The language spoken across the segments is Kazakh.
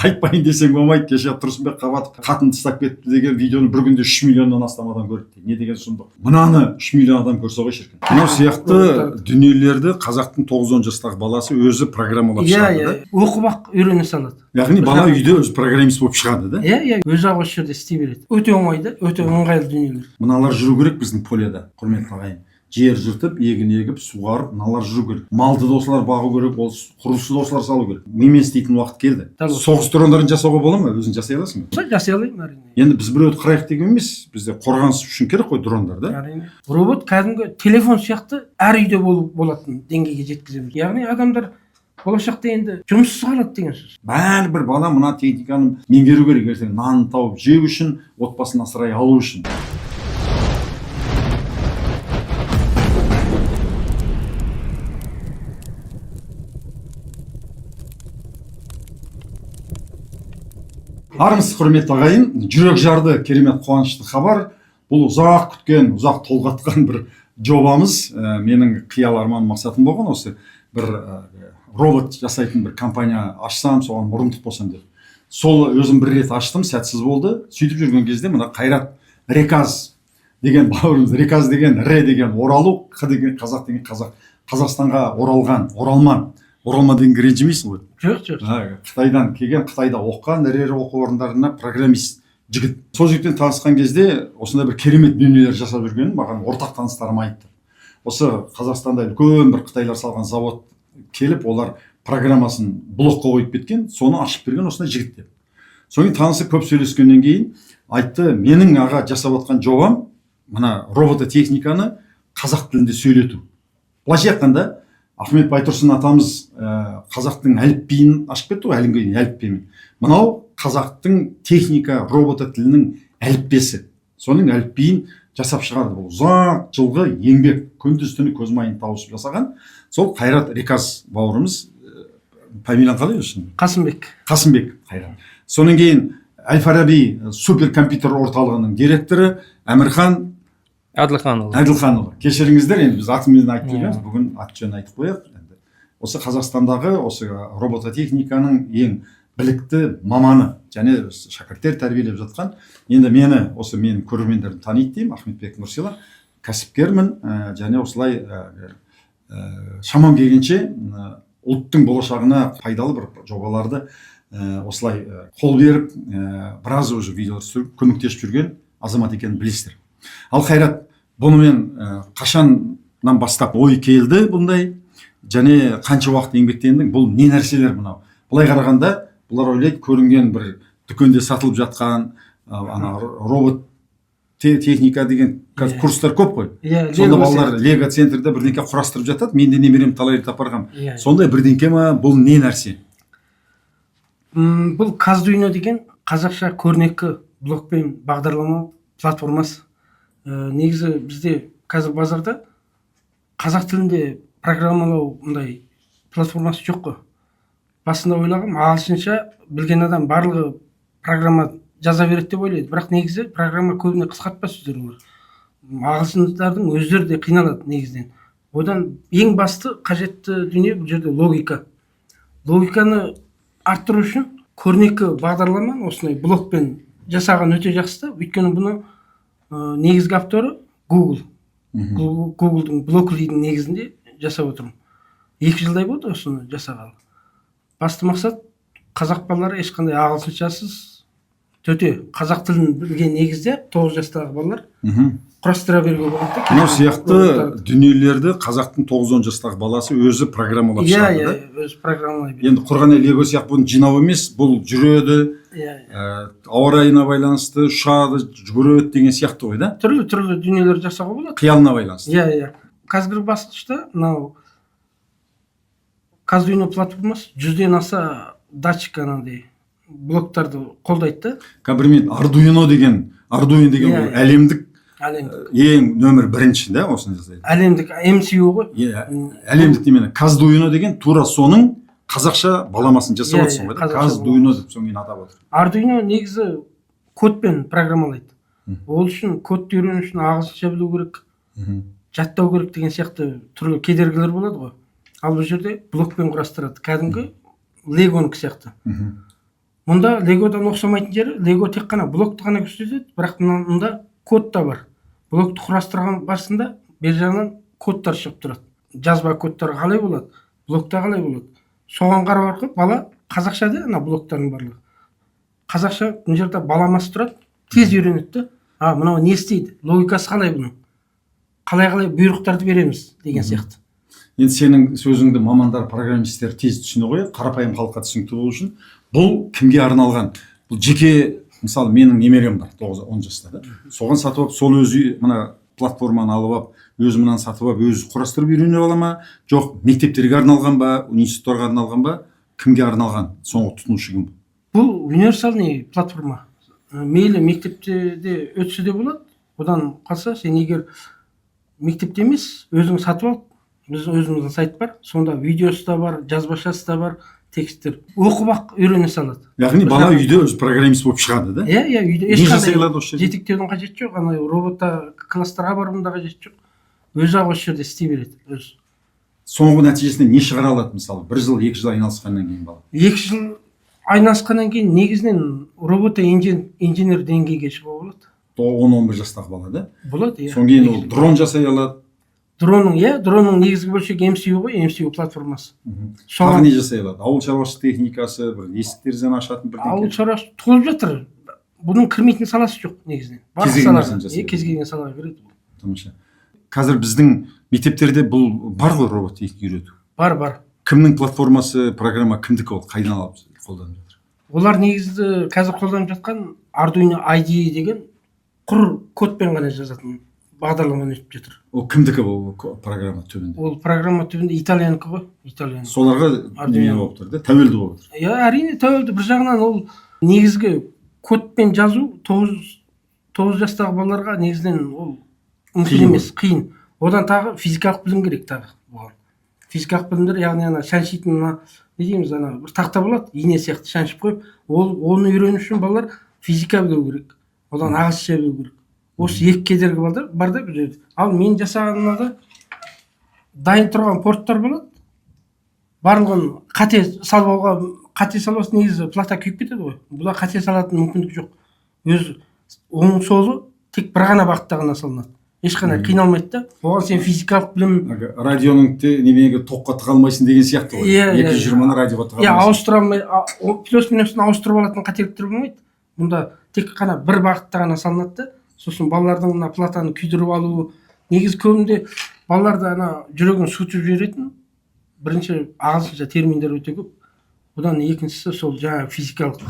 айтпайын десең болмайды. Кеше Тұрсынбек Қабатов қатын тастап кетті деген видеоны бір күнде 3 миллионнан астам адам көрді. Не деген сұмдық. Мынаны 3 миллион адам көрсе ғой шіркін. Мынау сияқты дүниелерді қазақтың 9-10 жастағы баласы өзі программалап шығады да. Оқып ақ үйрене салады. Яғни бала үйде өзі программист болып шығады да. Өзі ақ осы жерде істей береді. Өте оңай да, өте ыңғайлы дүниелер. Мыналар жүру керек біздің поледа, құрметті ағайын. Жер жыртып, егін егіп, суғарып, мыналар жүру керек. Малды да осылар бағу керек, ол құрылысты да осылар салу керек. Немен істейтін уақыт келді. Соғыс дрондарын жасауға бола ма? Өзің жасай аласың ба? Жасай аламын, әрине. Енді біз біреуді қырайық деген емес, бізде қорғаныс үшін керек қой дрондар да. Әрине. Робот кәдімгі телефон сияқты әр үйде болатын деңгейге жеткіземіз. Яғни адамдар болашақта енді жұмыссыз қалады деген сөз. Бәрібір бала мына техниканы меңгеру керек, ертең нанын тауып жеу үшін, отбасын асырай алу үшін. Армысыз құрметті ағайын, жүрек жарды керемет қуанышты хабар. Бұл ұзақ күткен, ұзақ толғатқан бір жобамыз. Менің қиял арман мақсатым болған осы бір робот жасайтын бір компания ашсам, соған мұрындық болсам деп. Сол өзім бір рет аштым, сәтсіз болды. Сөйтіп жүрген кезде мына Қайрат Реказ деген бауырымыз, Реказ деген ре деген оралу, қ деген қазақ деген қазақ, Қазақстанға оралған, оралман. Оралма деген ренжімейсің ғой? Жоқ. Қытайдан келген, Қытайда оқыған, ірі оқу орындарына программист жігіт. Сол жігіттен танысқан кезде осындай бір керемет дүниелер жасап жүргенін маған ортақ таныстарым айтты. Осы Қазақстанда үлкен бір Қытайлар салған завод келіп, олар программасын блокқа қойып кеткен, соны ашып берген осындай жігіт деп. Соң танысып көп сөйлескеннен кейін айтты, менің аға жасап отқан жобам мына робототехниканы қазақ тілінде сөйлету. Былайша айтқанда Ахмет Байтұрсын атамыз қазақтың әліпбиін ашып кетті ғой, әлемге әліпбиімен. Мынау қазақтың техника робота тілінің әліппесі. Соның әліпбиін жасап шығарды. Бұл ұзақ жылғы еңбек, күндіз-түні көз майын тауысып жасаған. Сол Қайрат Реказ бауырымыз, фамилияң қалай үшін? Қасымбек Қайрат. Соның кейін Әл-Фараби суперкомпьютер орталығының директоры Әмірхан Әділханұлы. Кешіріңіздер, енді біз атымен айтып жүрміз, бүгін ат жөнін айтып қояйық. Осы Қазақстандағы осы робототехниканың ең білікті маманы, және шәкірттер тәрбиелеп жатқан. Енді менің көрермендерім таниды деймін, Ахметбек Нұрсила, кәсіпкермін, және осылай шамам келгенше ұлттың болашағына пайдалы бір жобаларды осылай қол беріп, біраз уже видеолар түсіріп көмектесіп жүрген азамат екенін білесіздер. Ал Қайрат, бұнымен қашаннан бастап ой келді бұндай, және қанша уақыт еңбектендің, бұл не нәрселер мұнау? Бұлай қарағанда, бұлар ойлайды, көрінген бір дүкенде сатылып жатқан робот техника деген курстар көп қой. Сонда балалар Лего центрде бірдеңке құрастырып жатады, мен де немерем талай рет апарғам. Сондай бірдеңке ма, бұл не нәрсе? Бұл Каздуино деген қазақша көрнекі блокпен бағдарламау платформасы. Негізі бізде қазір базарда қазақ тілінде программалау мұндай платформасы жоқ қой. Басында ойлағам, ағылшынша білген адам барлығы программа жаза береді деп ойлайды. Бірақ негізі программа көбіне қысқартпа сөздер бар. Ағылшындардың өздері де қиналады негізінен. Одан ең басты қажетті дүние бұл жерде логика. Логиканы арттыру үшін көрнекі бағдарламаны осындай блокпен жасаған өте жақсы да. Өйткені бұны негізгі авторы Google. Google'дың Blockly-дің негізінде жасап отырмын. 2 жылдай болды осыны жасағалы. Басты мақсат қазақ балалары ешқандай ағылшыншасыз төте қазақ тілін білген негізде 9 жастағы балалар құрастыра беруге болады. Мынау сияқты дүниелерді қазақтың 9-10 жастағы баласы өзі программалап шығады да? Өзі программалай. Енді құрғанда Лего сияқты бұны жинау емес, бұл жүреді, ауа райына байланысты ұшады, жүгіреді деген сияқты ғой да? Түрлі дүниелер жасауға болады. Қиялына байланысты. Қазіргі басқышта мынау Каздуино платформасы 100-ден аса датчик анандай блоктарды қолдайды. Кабірмен Ардуино деген әлемдік ең нөмір бірінші да, осыны жасайды. Әлемдік MCU ғой. Әлемдік немені Каздуино деген тура соның қазақша баламасын жасап отырсың ғой да. Каздуино деп соң кейін атап отыр. Ардуино негізі кодпен программалайды. Ол үшін кодты үйрену үшін ағылшынша білу керек, жаттау керек деген сияқты түрлі кедергілер болады ғой. Ал бұл жерде блокпен құрастырады. Кәдімгі Легонікі сияқты. Мұнда легодан ұқсамайтын жері, лего тек қана блокты ғана көрсетеді, бірақ мұнда код та бар. Блокты құрастырған барысында бер жағынан кодтар шығып тұрады. Жазба кодтары қалай болады, блокта қалай болады. Соған қарап арқылы бала қазақшада ана блоктардың барлығы. Қазақша мына жерде баламасы тұрады, тез үйренеді. Мынау не істейді, логикасы қалай бұның, қалай бұйрықтарды береміз деген сияқты. Енді сенің сөзіңді мамандар, программисттер тез түсіне қояды, қарапайым халыққа түсінікті болу үшін. Бұл кімге арналған? Бұл жеке, мысалы, менің немерем бар, 9-10 жаста да. Соған сатып алып, сол өзі мына платформаны алып алып, өзі мынаны сатып алып, өзі құрастырып үйреніп ала ма? Жоқ, мектептерге арналған ба, университеттерге арналған ба? Кімге арналған? Соңғы тұтынушы кім? Бұл универсальный платформа. Мейлі мектепте де өтсе де болады. Одан қалса, сен егер мектепте емес, өзің сатып ал. Біздің өзіміздің сайт бар, сонда видеосы да бар, жазбашасы да бар, тексттер. Оқып-ақ үйрене салады. Яғни бала үйде өзі программист болып шығады, да? Иә, үйде не жасай алады осы жерде? жетектеудің қажеті жоқ, ана роботта класстарға барудың да қажеті жоқ. Өзі-ақ осы жерде істей береді, өзі. Соңғы нәтижесінде не шығара алады, мысалы, 1 жыл, 2 жыл айналысқаннан кейін бала? 2 жыл айналысқаннан кейін негізінен робота инженер деңгейге шығуға болады. 10-11 жастағы бала, да? Болады, иә. Содан кейін ол дрон жасай алады. Дронның негізгі бөлшегі MCU ғой, MCU платформасы. Тағы не жасай алады? Ауыл шаруашылық техникасы, бір есік-терезені ашатын бірдеңе. Ауыл шаруашылық толып жатыр. Бұның кірмейтін саласы жоқ негізінен. Кез келген салаға кіреді. Тамаша. Қазір біздің мектептерде бұл бар ғой, робот үйрету? Бар. Кімнің платформасы, программа кімдікі ол? Қайдан алып қолданып жатыр? Олар негізі қазір қолданып жатқан Arduino IDE деген құр кодпен ғана жазатын бағдарламаны өтіп жатыр. Ол кімдікі бұл программа түбінде? Ол программа түбінде итальянікі ғой, итальян. Соларға не болып тұр, да? Тәуелді болып тұр. Әрине тәуелді. Бір жағынан ол негізгі кодпен жазу 9 жастағы балаларға негізінен ол мүмкін емес, қиын. Одан тағы физикалық білім керек тағы бұған. Физикалық білімдер, яғни ана шаншитын не дейміз, ана бір тақта болады, ине сияқты шаншып қойып, оны үйрену үшін балалар физика білу керек. Одан ағылшынша білу керек. Осы екі кедергі бар да бұл жерде. Ал мен жасағанымда да дайын тұрған порттар болады. Барлығын қате салбасы негізі плата күйіп кетеді ғой. Бұда қате салатын мүмкіндік жоқ. Өз оң солы тек бір ғана бағытта ғана салынады. Ешқандай қиналмайды да. Оған сен физикалық білім... Радионың немеге тоққа тығалмайсың деген сияқты ғой. 220-ны радиоға тығалмайсың. Ауыстыра алмай, плюс минусын ауыстырып алатын қателіктер болмайды. Бұнда тек қана бір бағытта ғана салынады да. Сосын балалардың мына платаны күйдіріп алуы, негізі көбінде балаларды ана жүрегін суытып жіберетін бірінші ағылшынша терминдер өте көп. Одан екіншісі сол жаңа физикалық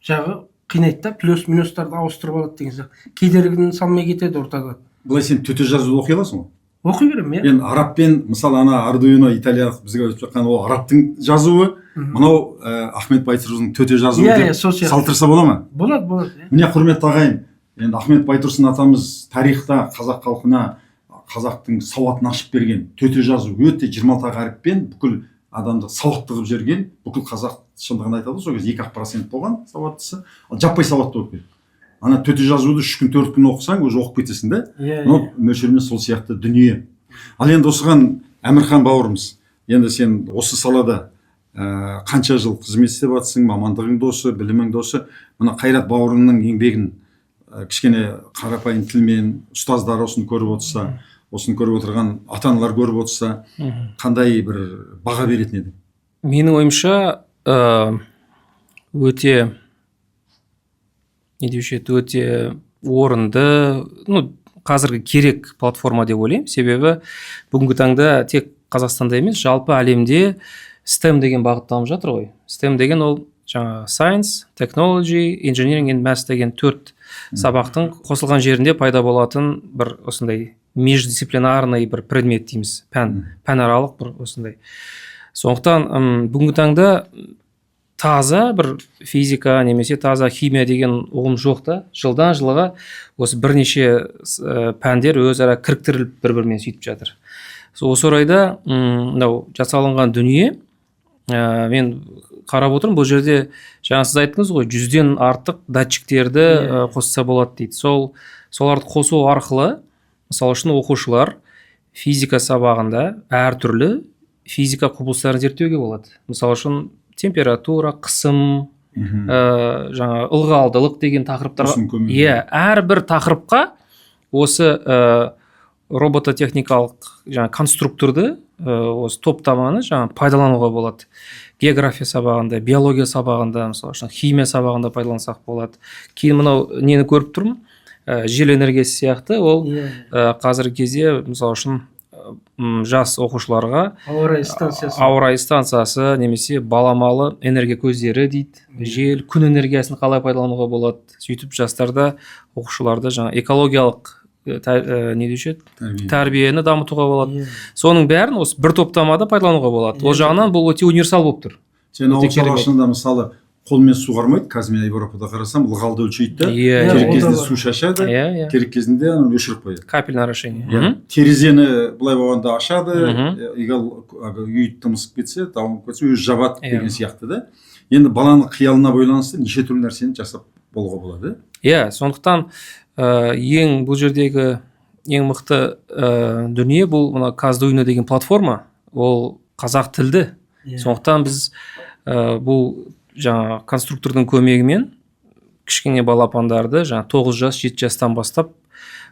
жағы қинайды да, плюс минустарды ауыстырып алады деген сияқты. Кедергіні салмай кетеді ортада. Былай сен төте жазуды оқи аласың ғой? Оқи беремін, иә. Мен арабпен, мысалы ана Arduino италиялық бізге өтіп жатқан ол арабтың жазуы, мынау Ахмет Байтұрсынның төте жазуы деп салыстырса бола ма? Болады. Міне құрметті ағайын, енді Ахмет Байтұрсын атамыз тарихта қазақ халқына қазақтың сауатын ашып берген төте жазу өте 26 әріппен бүкіл адамды сауатты қылып жіберген, бүкіл қазақ шындығын айтады, сол кезде 2% болған сауаттысы, ал жаппай сауатты болып кетті. Ана төте жазуды 3 күн 4 күн оқысаң, уже оқып кетесің да. Мөлшермен сол сияқты дүние. Ал енді осыған Әмірхан бауырымыз, енді сен осы салада қанша жыл қызмет істеп жатсың, мамандығың досы, білімің досы, мына Қайрат бауырыңның еңбегін кішкене қарапайым тілмен ұстаздар осыны көріп отырса, осыны көріп отырған ата-аналар көріп отырса, қандай бір баға беретін еді? Менің ойымша өте өте орынды, қазіргі керек платформа деп ойлаймын. Себебі бүгінгі таңда тек Қазақстанда емес, жалпы әлемде STEM деген бағыт дамып жатыр ғой. STEM деген ол жаңа Science, Technology, Engineering and Math деген 4 сабақтың қосылған жерінде пайда болатын бір осындай междисциплинарный бір предмет дейміз, пәнаралық бір осындай. Сондықтан бүгінгі таңда таза бір физика немесе таза химия деген ұғым жоқ та, жылдан жылға осы бірнеше пәндер өзара кіріктіріліп бір-бірімен сөйтіп жатыр. Осы орайда мынау жасалынған дүние, мен қарап отырмын, бұл жерде жаңа сіз айттыңыз ғой, 100-ден артық датчиктерді қосса болады дейді. Соларды қосу арқылы, мысалы үшін оқушылар физика сабағында әртүрлі физика құбылыстарын зерттеуге болады. Мысалы үшін температура, қысым, жаңа ылғалдылық деген тақырыптарға Осының көмегі. иә әрбір тақырыпқа осы робототехникалық жаңа конструкторды осы топтаманы жаңа пайдалануға болады. География сабағында, биология сабағында, мысалы үшін химия сабағында пайдалансақ болады. Кейін мынау нені көріп тұрмын, жел энергиясы сияқты, ол қазіргі кезде мысалы үшін жас оқушыларға ауа райы станциясы немесе баламалы энергия көздері дейді, жел, күн энергиясын қалай пайдалануға болады. Сөйтіп жастарда оқушыларды жаңа экологиялық не деуші тәрбиені дамытуға болады. Соның бәрін осы бір топтамада пайдалануға болады. Ол жағынан бұл өте универсал болып тұр. Сен ауыл шаруашылығында мысалы қолмен суғармайды, қазір мен Европада қарасам ылғалды өлшейді да, керек кезде су шашады, керек кезінде өшіріп қояды. Капельное орошение. Терезені былай болғанда ашады, егер үй тымысып кетсе, дамып кетсе өзі жабады деген сияқты да. Енді баланың қиялына байланысты неше түрлі нәрсені жасап болуға болады. Иә, сондықтан бұл жердегі ең мықты дүние бұл мына Каздуино деген платформа, ол қазақ тілді. Сондықтан біз бұл жаңа конструктордың көмегімен кішкене балапандарды жаңа 9 жас, 7 жастан бастап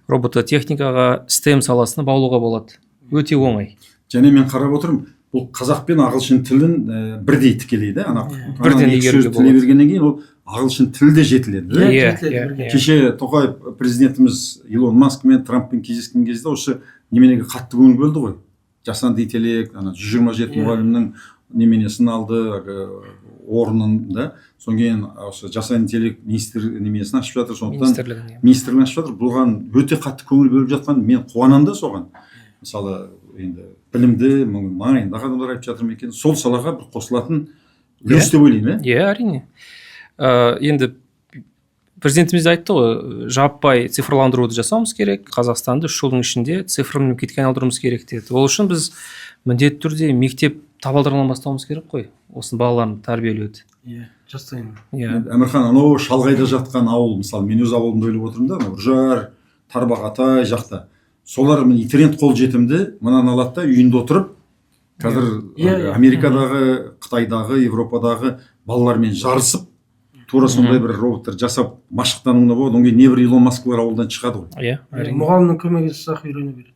робототехникаға, STEM саласына баулуға болады. Өте оңай. Және мен қарап отырмын, бұл қазақ пен ағылшын тілін бірдей тікелейді. Бірден сөз тілей бергеннен кейін ол ағылшын тілі де жетіледі. Кеше Тоқаев президентіміз Илон Маск мен Трамппен кездескен кезде осы неменеге қатты көңіл бөлді ғой. Жасанды интеллект, 127 мұғалімнің неменесін алды, орнын да. Содан кейін осы жасанды интеллект немесін ашып жатыр, сондықтан министрлігін ашып жатыр. Бұған өте қатты көңіл бөліп жатқан, мен қуанам да соған. Мысалы, енді білімді, маңайындағы адамдар айтып жатыр ма екен, сол салаға бір қосылатын үлес деп ойлаймын. Иә, әрине. Енді президентіміз айтты ғой, жаппай цифрландыруды жасауымыз керек, Қазақстанды 3 жылдың ішінде цифрлы мемлекетке айналдыруымыз керек деді. Ол үшін біз міндетті түрде мектеп табалдырығынан бастауымыз керек қой, осы балаларды тәрбиелеуді. Иә, жастайын. Әмірхан, анау шалғайда жатқан ауыл, мысалы мен өз ауылымды ойлап отырмын да, Үржар, Тарбағатай жақта. Солар интернет қол жетімді, мынаны алады да үйінде отырып, қазір Америкадағы, Қытайдағы, Европадағы балалармен жарысып, тура сондай бір роботтар жасап машықтануына болады. Оңға не бір Илон Масклар ауылдан шығады ғой. Мұғалімнің көмегінсіз сақ үйрене береді.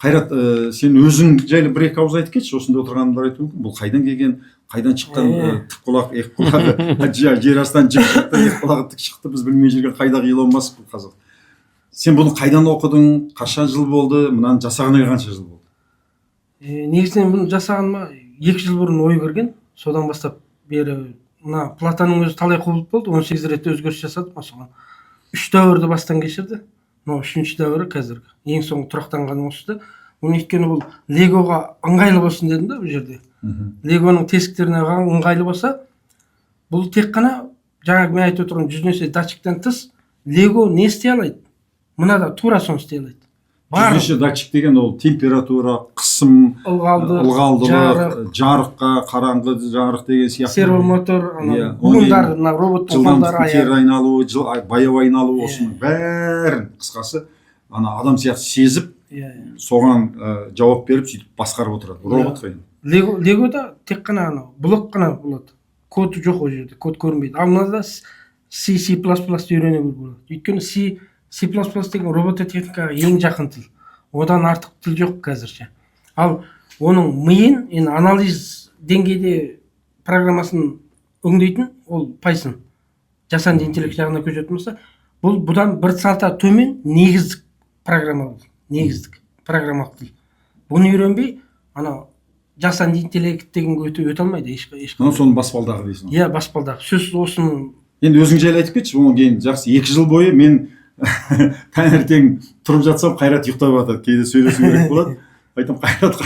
Қайрат, сен өзің жайлы бір екі ауыз айтып кетші, осында отырғанымдар айту мүмкін. Бұл қайдан келген, қайдан шыққан тік құлақ, ек құлағы, жер астынан жік шықты, ек құлағы тік шықты, біз білмей жүрген қайдағы Илон Маск бұл қазақ. Сен бұны қайдан оқыдың, қашан жыл болды, мынаны жасағаныңа қанша жыл болды? Негізінен бұны жасағаныма 2 жыл бұрын ой көрген, содан бастап бері мына Платонның өзі талай құбылып болды, 18 рет өзгеріс жасады, масалан 3 дәуірді бастан кешірді. Мынау 3-ші дәуірі қазіргі. Ең соңғы тұрақтанған осы. Оны өйткені бұл Легоға ыңғайлы болсын дедім да бұл жерде. Легоның тесіктеріне ыңғайлы болса, бұл тек қана жаңағы мен айтып отырған 100 есе датчиктен тыс Лего не істей алайды? Мынада тура соны істей алайды. 100 есе датчик деген ол температура, қысым, ылғалдылық, жарыққа, қараңғы жарық деген сияқты. Сервомотор, буындар, роботтың жылдамдықтың кері айналуы, баяу айналуы, осының бәрін қысқасы адам сияқты сезіп, соған жауап беріп, сөйтіп басқарып отырады. Робот қой. Легода тек қана блок қана болады. Код жоқ ол жерде, код көрінбейді. Ал мынада C++ үйрене білу болады. Өйткені C+ деген робототехникаға ең жақын тіл. Одан артық тіл жоқ қазірше. Ал оның миын, анализ деңгейде программасын өңдейтін ол Python. Жасанды интеллект жағына көзетін болса, бұл бұдан бір салта төмен негіздік программалық тіл. Бұны үйренбей, жасанды интеллект деген өте алмайды ешқашан. Соның баспалдағы дейсің. Иә, баспалдағы. Сөз осының. Енді өзің жайлы айтып кетші, одан кейін жақсы 2 жыл бойы мен таңертең тұрып жатсам Қайрат ұйықтап жатады. Кейде сөйлесу керек болады. Айтам, Қайрат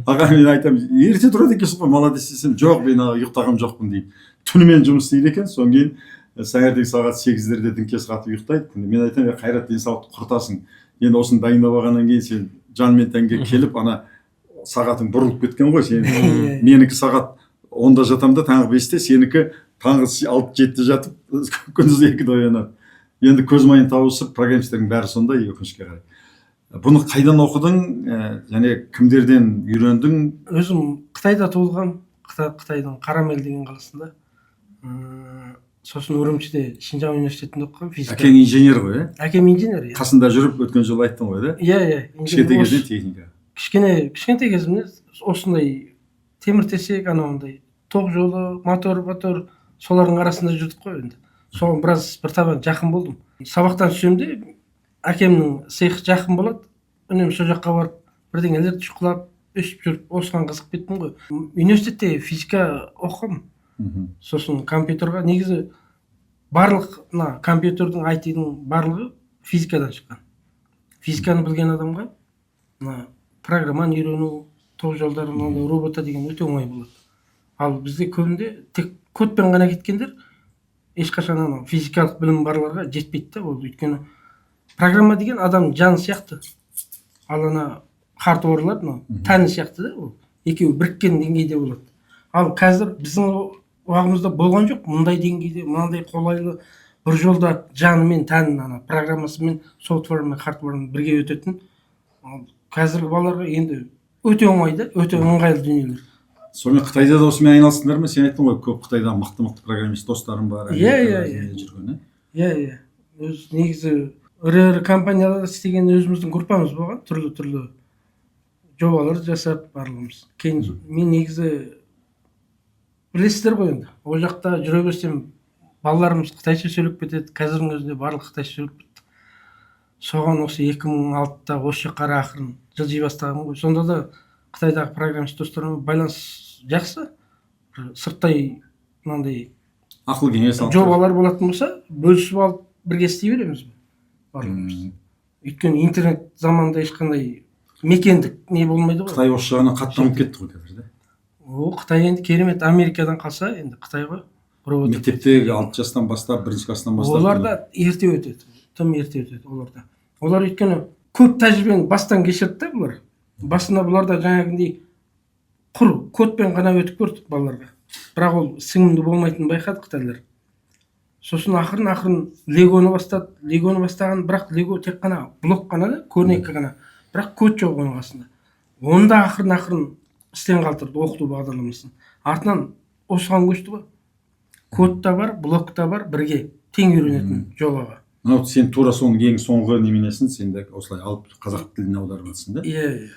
аға, мен айтам, ерте тұрады екенсің ғой, молодец десем, жоқ, мен ұйықтағам жоқпын дейді. Түнімен жұмыс істейді екен, содан кейін таңертең сағат 8-дерде діңкесі қатып ұйықтайды. Мен айтам, Қайрат денсаулықты құртасың. Енді осыны дайындап алғаннан кейін сен жанмен тәнге келіп, сағатың бұрылып кеткен ғой. Сен менікі сағат 10-да жатам да, таңғы 5-те, сенікі таңғы 6-7-де жатып, күндіз 2-де оянады. Енді көз майын тауысып, программистердің бәрі сондай, өкінішке қарай. Бұны қайдан оқыдың, және кімдерден үйрендің? Өзім Қытайда туылғам, Қытайдың Қарамел деген қаласында. сосын үрімшіде Шинжаң университетінде оқыған физика. Әкең инженер ғой, иә? Әкем инженер, иә. Қасында жүріп өткен жолы айттың ғой, да? Иә. Кішкентай кезден техника. Кішкентай кезімде осындай темір-терсек, анауындай тоқ жолы, мотор, солардың арасында жүрдік қой енді. Соған біраз бір табан жақын болдым. Сабақтан түсемде әкемнің цехы жақын болады. Үнемі сол жаққа барып, бірдеңелерді шұқылап, өшіп жүріп, осыған қызық кеттім ғой. Университетте физика оқығам. Сосын компьютерға негізі барлық компьютердің IT-дің барлығы физикадан шыққан. Физиканы білген адамға программаны үйрену, тоқ жолдарын, робота деген өте оңай болады. Ал бізде көбінде тек кодпен ғана кеткендер ешқашан физикалық білім барларға жетпейді да. Ол өйткені программа деген адам жаны сияқты. Ал хардуэрлар тәні сияқты да. Ол екеуі біріккен деңгейде болады. Ал қазір біздің уақытымызда болған жоқ мұндай деңгейде, мынандай қолайлы бір жолда жаны мен тәнін программасы мен софтвер мен хардуэрін бірге өтетін. Қазіргі балаларға енді өте оңай да, өте ыңғайлы дүниелер. Сонымен Қытайда да осымен айналыстыңдар ма? Сен айттың ғой, көп Қытайда мықты программист достарым бар. Иә. Өз негізі ірі компанияларда істеген өзіміздің группамыз болған, түрлі жобалар жасап барлығымыз. Кейін мен негізі білесіздер ғой енді. Ол жақта жүре берсем балаларымыз қытайша сөйлеп кетеді. Қазірдің өзінде барлық қытайша сөйлеп кетті. Соған осы 2006-та осы жаққа ақырын жылжи бастаған ғой. Сонда да Қытайдағы программист достармен байланыс жақсы. Сырттай мынандай ақыл кеңес алып жобалар болатын болса, бөлісіп алып бірге істей береміз барлығымыз. Өйткені интернет заманында ешқандай мекендік не болмайды ғой. Қытай осы жағынан қатты дамып кетті ғой қазір, да? Қытай енді керемет, Америкадан қалса енді Қытайға мектептегі 6 жастан бастап, 1-ші класстан бастап. Оларда ерте өтеді, тым ерте өтеді оларда. Олар өйткені көп тәжірибені бастан кешірді да бұлар. Басында бұларда жаңағындай құр кодпен ғана өтіп көрдік балаларға. Бірақ ол сіңімді болмайтынын байқады қытайлар. Сосын ақырын легоны бастаған, бірақ лего тек қана блок қана да, көрнекі ғана. Бірақ код жоқ оның қасында. Оны да ақырын істен қалдырды оқыту бағдарламасын. Артынан осыған көшті ғой. Код та бар, блок та бар, бірге тең үйренетін жобаға. Сен тура соның ең соңғы неменесін сен де осылай алып қазақ тіліне аударып жатсың да? Иә.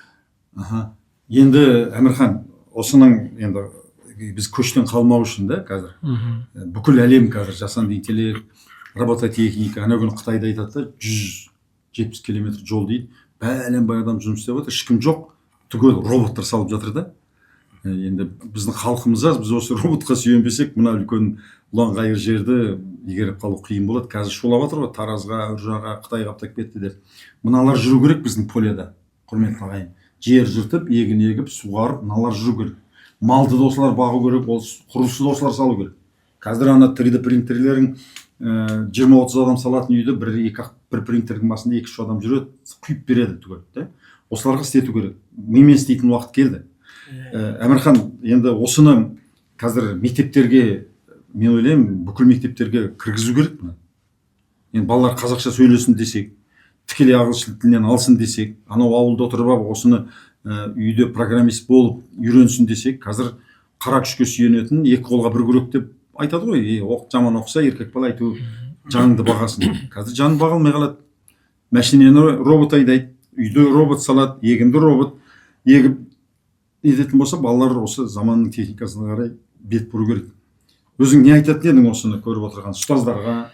Енді Әмірхан, осының енді біз көштен қалмау үшін да қазір бүкіл әлем қазір жасанды интеллект, робототехника, ана күні Қытайда айтады да 170 километр жол дейді. Бәлен-бай адам жұмыс істеп жатыр, ешкім жоқ, түгел роботтар салып жатыр да. Енді біздің халқымыз аз, біз осы роботқа сүйенбесек, мына үлкен ұлан-ғайыр жерді игеріп қалу қиын болады. Қазір шулап жатыр ғой, Таразға, Үржарға, Қытайға аттап кетті деп. Мыналар жүру керек біздің поляда, құрметті ағайын. Жер жыртып, егін егіп, суғарып, мыналар жүру керек. Малды да осылар бағу керек, ол құрылысты да осылар салу керек. Қазір ана 3D принтерлерін 20-30 адам салатын үйді бір принтердің басында 2-3 адам жүреді, құйып береді түгел. Осыларға істету керек. Немен істейтін уақыт келді. Әмірхан, енді осыны қазір мектептерге, мен ойлаймын, бүкіл мектептерге кіргізу керек мына. Енді балалар қазақша сөйлесін десек, тікелей ағылшын тілінен алсын десек, анау ауылда отырып алып осыны үйде программист болып үйренсін десек, қазір қара күшке сүйенетін екі қолға бір күрек деп айтады ғой. Жаман оқыса еркек бала айту жаныңды бағасын. Қазір жанын бағалмай қалады. Машинені робот айдайды, үйде робот салады, егінді робот егіп ететін болса, балалар осы заманның техникасына қарай бет бұру керек. Өзің не айтатын едің осыны көріп отырған ұстаздарға?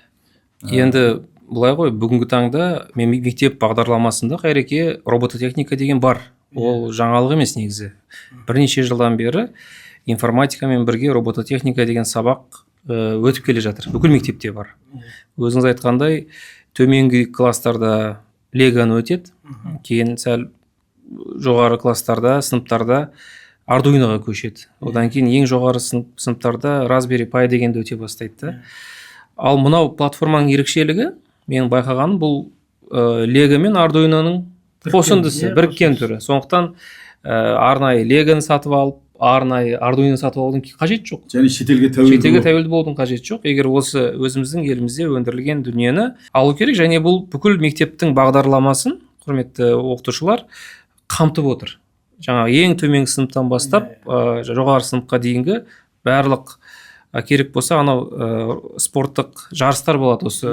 Енді былай ғой, бүгінгі таңда мектеп бағдарламасында Қайреке робототехника деген бар. Ол жаңалық емес негізі. Бірнеше жылдан бері информатикамен бірге робототехника деген сабақ өтіп келе жатыр. Бүкіл мектепте бар. Өзіңіз айтқандай, төменгі класстарда легоны өтеді, кейін сәл жоғары класстарда, сыныптарда ардуиноға көшеді. Одан кейін ең жоғары сыныптарда Raspberry Pi дегенді өте бастайды. Ал мынау платформаның ерекшелігі, мен байқағаным, бұл лего мен ардуиноның қосындысы, біріккен түрі. Сондықтан арнайы легоны сатып алып, арнайы ардуино сатып алудың қажет жоқ. Және шетелге тәуелді болудың қажет жоқ. Егер осы өзіміздің елімізде өндірілген дүниені алу керек, және бұл бүкіл мектептің бағдарламасын, құрметті оқытушылар, қамтып отыр. Жаңа ең төменгі сыныптан бастап жоғары сыныпқа дейінгі барлық керек болса анау спорттық жарыстар болады осы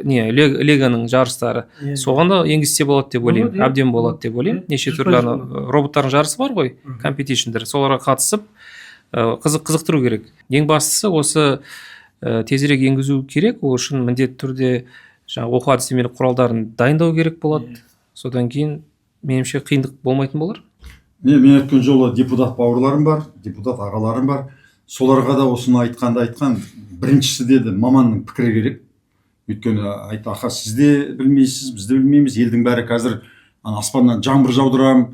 леганың жарыстары. Соған да енгізсе болады деп ойлаймын. Әбден болады деп ойлаймын. Неше түрлі роботтардың жарысы бар ғой, компетишндер. Соларға қатысып қызықтыру керек. Ең бастысы осы тезірек енгізу керек. Ол үшін міндетті түрде жаңағы оқу әдістемелік құралдарын дайындау керек болады. Содан кейін меніңше қиындық болмайтын болар. Мен өткен жолы депутат бауырларым бар, депутат ағаларым бар. Соларға да осыны айтқан. Біріншісі деді, маманның пікірі керек. Өйткені аха, сіз де білмейсіз, біз де білмейміз. Елдің бәрі қазір аспаннан жаңбыр жаудырам,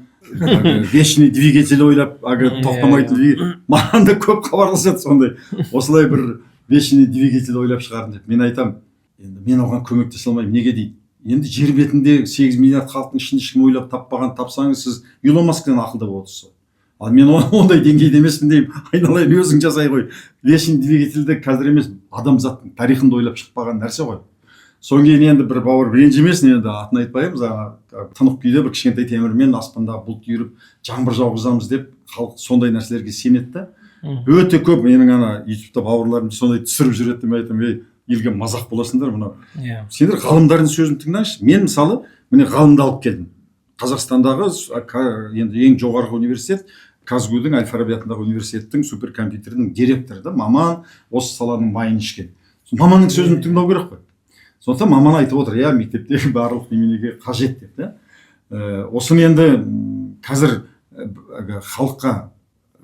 вечный двигатель ойлап, тоқтамайтын. Маған да көп хабарласады сондай. Осылай бір вечный двигатель ойлап шығарын деп. Мен айтам, енді мен оған көмектесе алмаймын. Неге дейді? Енді жер бетінде 8 миллиард халықтың ішінде ешкім ойлап таппаған, тапсаңыз сіз Илон Масктан ақылды боласыз. Ал мен ондай деңгейде емеспін деймін. Айналайын, өзің жасай қой. Вечный двигательді қазір емес, адамзаттың тарихында ойлап шықпаған нәрсе ғой. Содан кейін енді бір бауыр ренжімесін, енді атын айтпаймыз, тынық күйде бір кішкентай темірмен аспандағы бұлт үйіріп жаңбыр жауғызамыз деп халық сондай нәрселерге сенеді. Өте көп менің ютубта бауырларым сондай түсіріп жүреді деп айтамын. Елге мазақ боласыңдар мынау. Сендер ғалымдардың сөзін тыңдаңызшы. Мен мысалы міне ғалымды алып келдім. Қазақстандағы енді ең жоғарғы университет, Казгудың Әл-Фараби атындағы университеттің суперкомпьютердің директоры да маман, осы саланың майын ішкен. Маманның сөзін тыңдау керек қой. Сондықтан маман айтып отыр, мектептегі барлық неменеге қажет деп. Осыны енді қазір халыққа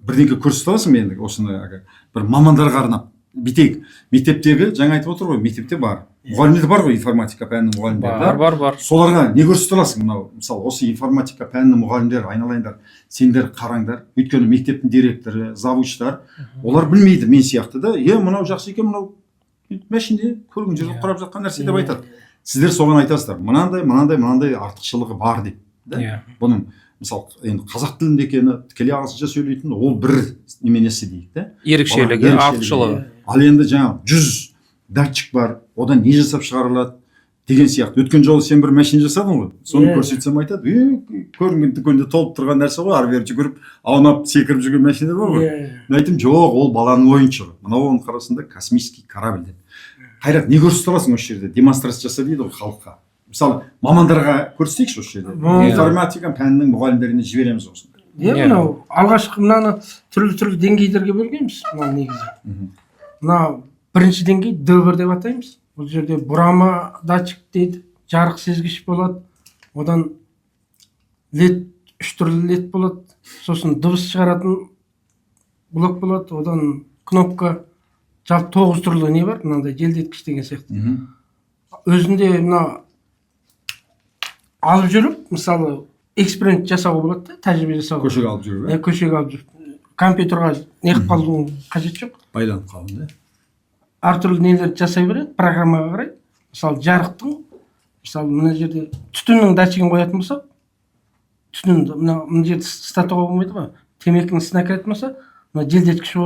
бірдеңке көрсете аласың енді осыны бір мамандарға арнап. Битек мектептегі жаңа айтып отыр ғой, мектепте бар. Мұғалімдер бар ғой, информатика пәнінің мұғалімдері. Бар. Соларға не көрсете аласың? Мынау, мысалы, осы информатика пәнінің мұғалімдер айналайындар, сендер қараңдар. Өйткені мектептің директоры, завучтар, олар білмейді мен сияқты да. Мынау жақсы екен, мынау мәшінде көрген жерде құрап жатқан нәрсе деп айтады. Сіздер соған айтасыздар. Мынандай артықшылығы бар деп. Бұның мысалы, енді қазақ тілінде екені, тікелей ағылшынша сөйлейтін, ол бір неменесі дейді. Ерекшелігі, артықшылығы. Ал енді жаңа 100 датчик бар, одан не жасап шығарылады деген сияқты. Өткен жолы сен бір машина жасадың ғой, соны көрсетсем айтады, көрінген дүкенде толып тұрған нәрсе ғой, ары бері жүгіріп, аунап секіріп жүрген машина бар ғой. Мен айтым, жоқ, ол баланың ойыншығы. Мынау оның қарасында космический корабль деп. Қайрат, не көрсете аласың осы жерде? Демонстрация жаса дейді ғой халыққа. Мысалы, мамандарға көрсетейікші осы жерде. Информатика пәнінің мұғалімдеріне жібереміз осында. Мынау алғашқы мынаны түрлі деңгейлерге бөлгенбіз. Мынау негізі. Мынау бірінші деңгей д1 деп атаймыз. Бұл жерде бұрама датчик дейді, жарық сезгіш болады. Одан лед, 3 түрлі лед болады. Сосын дыбыс шығаратын блок болады. Одан кнопка, жалпы 9 түрлі не бар? Мынандай желдеткіш деген сияқты. Өзінде мына алып жүріп, мысалы, эксперимент жасауға болады, тәжірибе жасауға. Көшеге алып жүріп. Көшеге алып жүріп. Компьютерға неғып қалудың қажет жоқ. Байланып қалың, да? Әртүрлі нелерді жасай береді, программаға қарай. Мысалы, жарықтың, мысалы, мына жерде түтіннің датчигін қоятын болса, түтінді, мына жерде статуға болмайды ма? Темекінің ісіне әкелетін болса, мына желдеткіш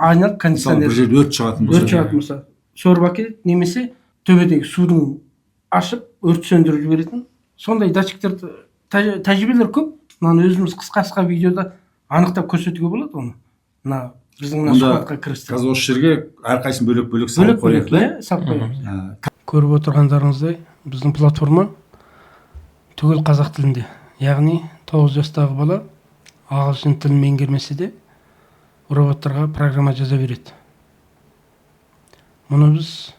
айналып кондиционер. Мысалы, бір жерде өрт шығатын болса, сорып әкеледі, немесе төбедегі судың ашып, өрт сөндіріп жіберетін. Сондай датчиктерді тәжірибелер көп. Мынаны өзіміз қысқа видеода анықтап көрсетуге болады оны. Мына біздің мына сұхбатқа кірісті. Қазір осы жерге әрқайсысын бөлек салып қояйық, салып қоямыз. Көріп отырғандарыңыздай, біздің платформа түгел қазақ тілінде. Яғни 9 жастағы бала ағылшын тілін меңгермесе де роботтарға программа жаза береді. Мұны біз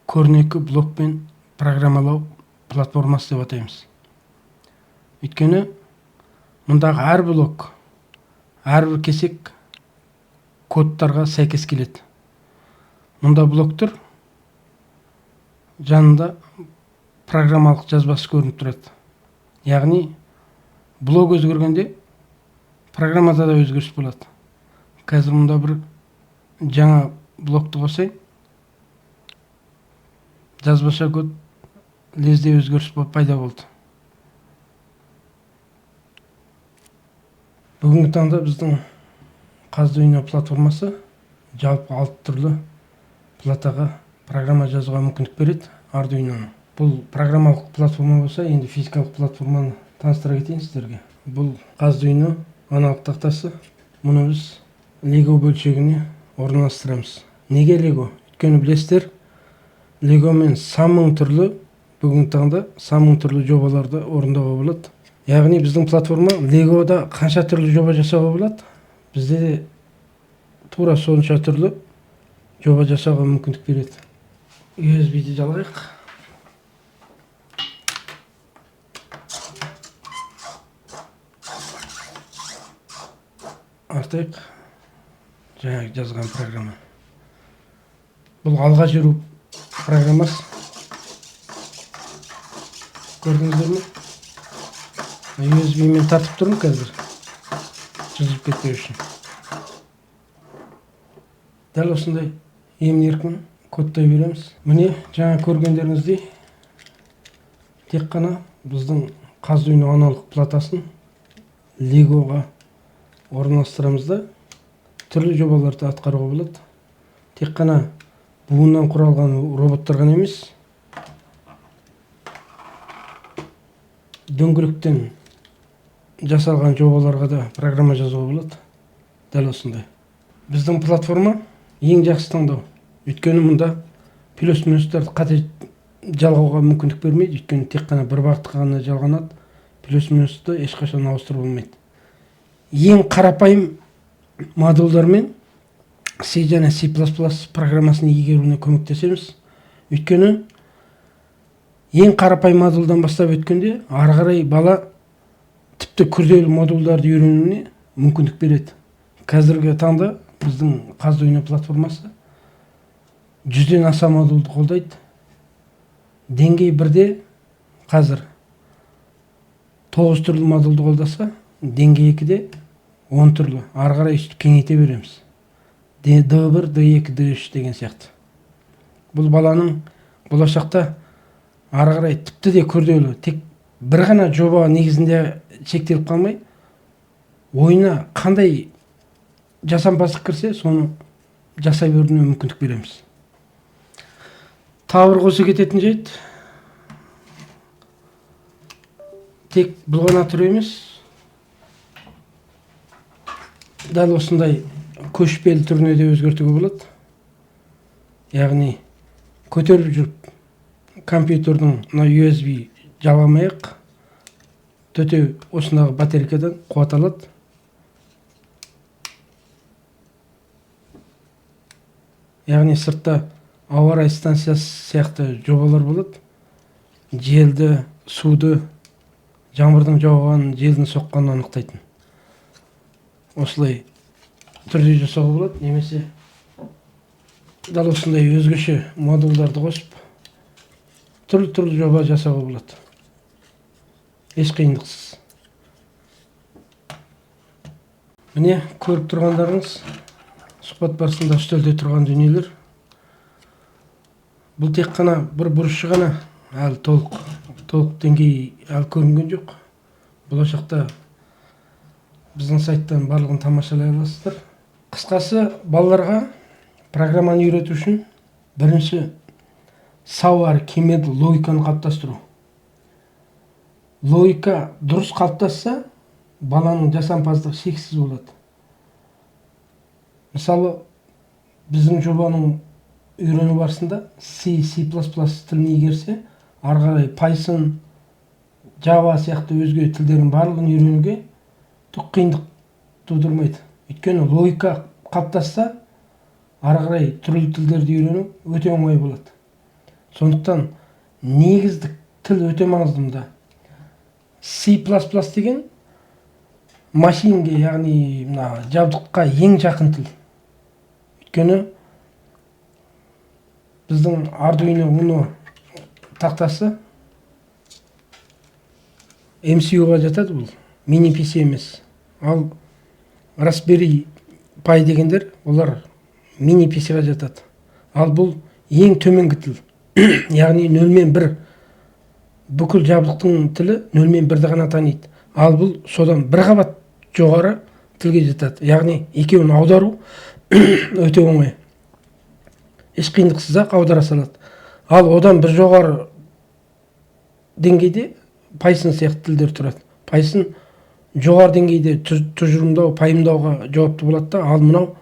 көрнекі блокпен программалау платформасы деп атаймыз. Өйткені мұндағы әр блок, әрбір кесек кодтарға сәйкес келеді. Мұнда блоктар жанында программалық жазбасы көрініп тұрады. Яғни блок өзгергенде программада да өзгеріс болады. Қазір мұнда бір жаңа блокты қосайын. Жазбаша код лезде өзгеріс пайда болды. Бүгінгі таңда біздің Қаздуино платформасы жалпы 6 түрлі платаға программа жазуға мүмкіндік береді Ардуиноны. Бұл программалық платформа болса, енді физикалық платформаны таныстыра кетейін сіздерге. Бұл Қаздуино аналог тақтасы. Мұны біз Lego бөлшегіне орналастырамыз. Неге Лего? Өйткені білесіздер, Легомен сан мың түрлі, бүгінгі таңда сан мың түрлі жобаларды орындауға болады. Яғни біздің платформа Легода қанша түрлі жоба жасауға болады, бізде де тура сонша түрлі жоба жасауға мүмкіндік береді. USB-ді жалғайық. Артайық. Жаңағы жазған программа. Бұл алға жүру программасы. Көрдіңіздер ме? USB-мен тартып тұрмын қазір. Жүзіп кетпеу үшін. Дәл осындай емін-еркін кодтай береміз. Міне жаңа көргендеріңіздей тек қана біздің Қаздүйно аналық платасын Легоға орналастырамыз да түрлі жобаларды атқаруға болады. Тек қана буыннан құралған роботтар ғана емес, дөңгелектен жасалған жобаларға да программа жазуға болады. Дәл осындай. Біздің платформа ең жақсы таңдау. Өйткені мұнда плюс-минустарды қате жалғауға мүмкіндік бермейді. Өйткені тек қана бір бағытқа ғана жалғанады. Плюс-минусты ешқашан ауыстыруға болмайды. Ең қарапайым модульдармен C және C++ программасын игеруіне көмектесеміз. Өйткені ең қарапайым модульдан бастап өткенде ары қарай бала тіпті күрделі модульдарды үйренуіне мүмкіндік береді. Қазіргі таңда біздің Қаздүйно платформасы 100-ден аса модульді қолдайды. Деңгей 1-де қазір 9 түрлі модульді қолдаса, деңгей 2-де 10 түрлі. Ары қарай кеңейте береміз. D1, D2, D3 деген сияқты. Бұл баланың болашақта ары қарай тіпті де күрделі, тек бір ғана жоба негізінде шектеліп қалмай, ойына қандай жасампаздық кірсе, соны жасай беруіне мүмкіндік береміз. Тағы бір қоса кететін жайт, тек бұл ғана түр емес, дәл осындай көшпелі түріне де өзгертуге болады. Яғни көтеріп жүріп компьютердің USB жалғамай-ақ төте осындағы батарейкадан қуат алады. Яғни сыртта ауа райы станциясы сияқты жобалар болады. Желді, суды, жаңбырдың жауғанын, желдің соққанын анықтайтын. Осылай түрде жасауға болады, немесе дәл осындай өзгеше модульдарды қосып түрлі жоба жасауға болады. Еш қиындықсыз. Міне көріп тұрғандарыңыз сұхбат барысында үстелде тұрған дүниелер. Бұл тек қана бір бұрышы ғана, әлі толық деңгей әлі көрінген жоқ. Болашақта біздің сайттан барлығын тамашалай аласыздар. Қысқасы, балаларға программаны үйрету үшін бірінші сау әрі кемелді логиканы қалыптастыру. Логика дұрыс қалыптасса, баланың жасампаздығы шексіз болады. Мысалы, біздің жобаның үйрену барысында C++ тілін игерсе, ары қарай Python, Java сияқты өзге тілдердің барлығын үйренуге түк қиындық тудырмайды. Өйткені логика қалыптасса, ары қарай түрлі тілдерді үйрену өте оңай болады. Сондықтан негіздік тіл өте маңызды мұнда. C++ деген машинге, яғни жабдыққа ең жақын тіл. Өйткені біздің Arduino Uno тақтасы MCU-ға жатады, бұл мини PC емес. Ал Raspberry Pi дегендер, олар мини PC-ға жатады. Ал бұл ең төменгі тіл. Яғни 0 мен 1. Бүкіл жабдықтың тілі 0 мен 1-ді ғана таниды. Ал бұл содан бір қабат жоғары тілге жатады. Яғни екеуін аудару өте оңай. Еш қиындықсыз-ақ аудара салады. Ал одан бір жоғары деңгейде Python сияқты тілдер тұрады. Python жоғары деңгейде тұжырымдау, пайымдауға жауапты болады да, ал мынау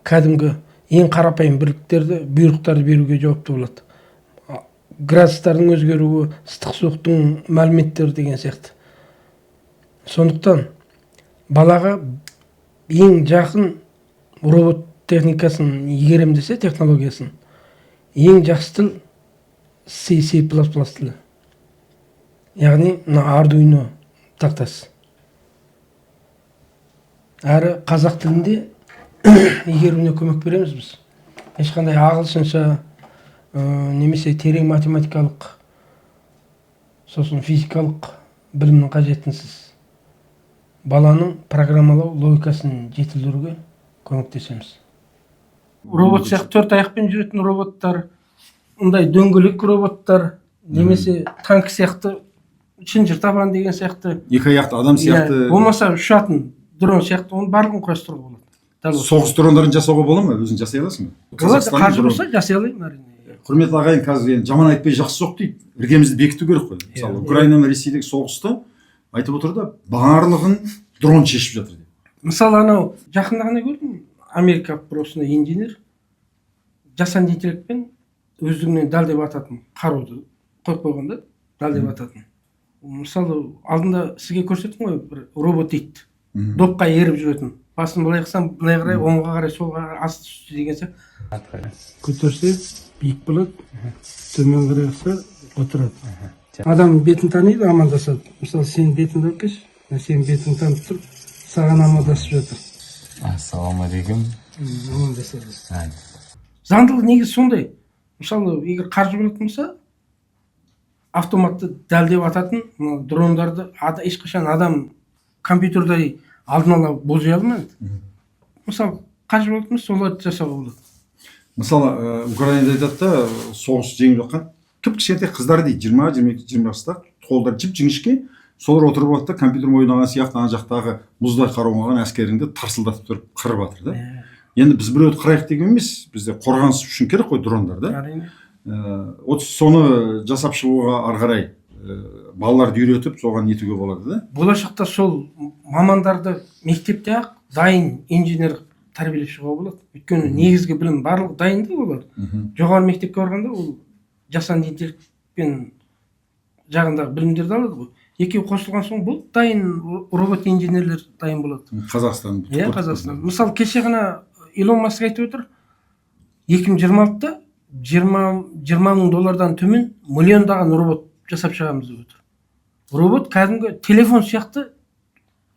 кәдімгі ең қарапайым бірліктерді бұйрықтарды беруге жауапты болады. Градустардың өзгеруі, ыстық суықтың мәліметтері деген сияқты. Сондықтан балаға ең жақын робот техникасын игерем десе, технологиясын, ең жақсы тіл C++ тілі. Яғни Arduino тақтасы. Әрі қазақ тілінде игеруіне көмек береміз біз. Ешқандай ағылшынша немесе терең математикалық, сосын физикалық білімнің қажетінсіз баланың программалау логикасын жетілдіруге көмектесеміз. Робот сияқты 4 аяқпен жүретін роботтар, ондай дөңгелек роботтар, немесе танк сияқты, шынжыр табан деген сияқты. 2 аяқты адам сияқты. Болмаса ұшатын дрон сияқты, оның барлығын құрастыруға болады. Соғыс дрондарын жасауға бола ма? Өзің жасай аласың ба? Болады, қаржы болса жасай алайын, әрине. Құрметті ағайын, қазір жаман айтпай жақсы жоқ дейді. Іргемізді бекіту керек қой. Мысалы, Украина мен Ресейдегі соғысты айтып отыр да, барлығын дрон шешіп жатыр дейді. Мысалы, анау жақында ғана көрдім, Америка бір осындай инженер жасанды интеллектпен өздігінен дәл деп ататын қаруды қойып қойғанда, дәл деп ататын. Мысалы, алдында сізге көрсеттім ғой, бір робот дейді. Допқа еріп жүретін. Басын былай қылсам, былай қарай, оңға қарай, солға қарай, асты үсті деген сияқты. Көтерсе, биік болады, төмен қарай қылса, отырады. Адам бетін таниды, амандасады. Мысалы, сенің бетіңді алып келші, сенің бетіңді танып тұрып, саған амандасып жатыр. Ассалаумағалейкум. Амандасады. Заңдылық негізі сондай. Мысалы, егер қаржы болатын болса, автоматты дәлдеп ататын дрондарды ешқашан адам компьютердай алдын ала болжай алмайды. Мысалы, қаржы болатын болса, соларды жасауға болады. Мысалы, Украинада айтады да, соғыс жеңіп жатқан кішкентай қыздар дейді, 20-22 жастағы, қолдары жіп-жіңішке, солар отырып алады да, компьютер ойнаған сияқты ана жақтағы мұздай қаруын әскеріңді тарсылдатып тұрып қырып жатыр да. Енді біз біреуді қырайық деген емес, бізде қорғаныс үшін керек қой дрондар да. Әрине. Соны жасап шығуға ары қарай балаларды үйретіп, соған нетуге болады да. Болашақта сол мамандарды мектепте ақ дайын инженер тәрбиелеп шығуға болады. Өйткені негізгі білім барлық дайынды болады. Жоғары мектепке барғанда ол жасанды интеллектпен жағындағы білімдерді алады ғой. Екеуі қосылған соң бұл дайын робот инженерлер дайын болады. Қазақстан. Иә, Қазақстан. Мысалы, кеше ғана Илон Маск айтып отыр, 2026-та $20,000 төмен миллиондаған робот жасап шығамыз деп отыр. Робот кәдімгі телефон сияқты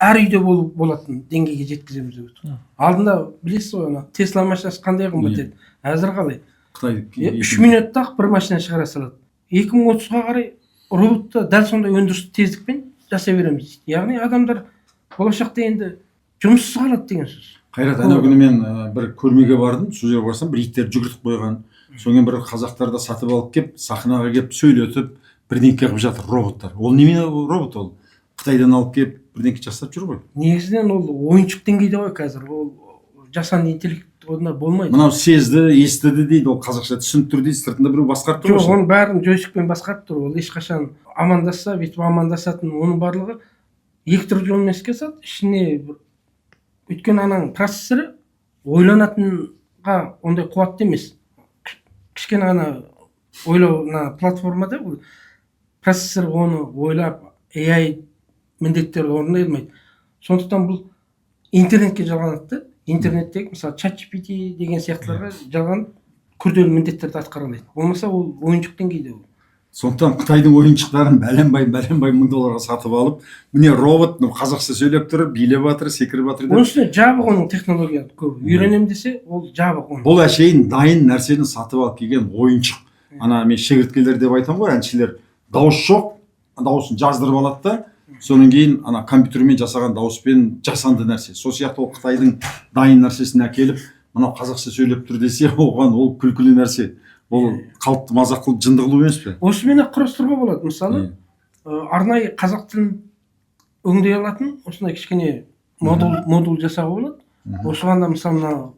әр үйде болатын деңгейге жеткіземіз деп отыр. Алдында білесіз ғой, Тесла машинасы қандай қымбат еді. Әзір қалай? 3 минутта бір машина шығара салады. 2030-ға қарай роботты дәл сондай өндіріс тездікпен жасай береміз. Яғни адамдар болашақта енді жұмыссыз қалады деген сөз. Қайрат, ана күні мен бір көрмеге бардым, сол жерге барсам, бір иттер жүгіртіп қойған. Сонымен бір қазақтарды сатып алып кеп, сахнаға кеп, сөйлетіп, бірдеңке қылып жатыр роботтар. Ол немен робот ол? Қытайдан алып кеп, бірдеңке жасап жүр ғой. Негізінен ол ойыншық деңгейде ғой қазір. Ол жасанды интеллект онда болмайды. Мынау сезді, естіді дейді, ол қазақша түсініп тұр дейді, сыртында біреу басқарып тұр. Жоқ, оның бәрін джойстикпен басқарып тұр. Ол ешқашан амандасса, бүйтіп амандасатын, оның барлығы екі түрлі жолмен іске асады. Ішіне өйткені ананың процессоры ойланатынға ондай қуатты емес. Кішкене ғана ойлау платформада процессор оны ойлап, AI міндеттерді орындай алмайды. Сондықтан бұл интернетке жалғанады. Интернеттегі, мысалы, ChatGPT деген сияқтыларға жалған күрделі міндеттерді атқара алады. Болмаса ол ойыншық деңгейде ол. Сондықтан Қытайдың ойыншықтарын бәленбай $1000 сатып алып, міне робот қазақша сөйлеп тұр, билеп жатыр, секіріп жатыр. Оның үстіне жабық оның технология көп. Үйренем десе, ол жабық оның. Бұл әшейін дайын нәрсені сатып алып келген ойыншық. Ана мен шегірткелер деп айтам ғой, әншілер. Дауыс жоқ, дауысын жаздырып алады да, содан кейін ана компьютермен жасаған дауыспен жасанды нәрсе. Сол сияқты ол Қытайдың дайын нәрсесін әкеліп, мынау қазақша сөйлеп тұр десе, оған ол күлкілі нәрсе. Ол қалыпты мазақ қылып жынды қылу емес пе? Осымен құрастыруға болады. Мысалы, арнайы қазақ тілін өңдей алатын осындай кішкене модуль жасауға болады. Осыған да мысалы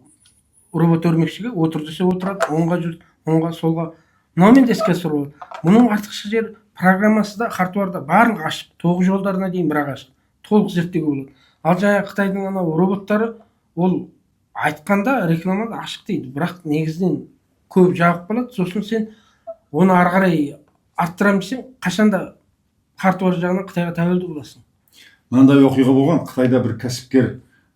робот өрмекшіге отыр десе отырады, оңға жүр, оңға солға. Мынаумен де іске асыру болады. Мұның артықшы жері программасы да, хардуарда барлығы ашық, 9 жолдарына дейін бірақ ашық, толық зерттеуге болады. Ал жаңа Қытайдың анау роботтары, ол айтқанда рекламада ашық дейді, бірақ негізінен көп жабық болады. Сосын сен оны ары қарай арттырамын десең, қашанда хардвер жағынан Қытайға тәуелді боласың. Мынандай оқиға болған. Қытайда бір кәсіпкер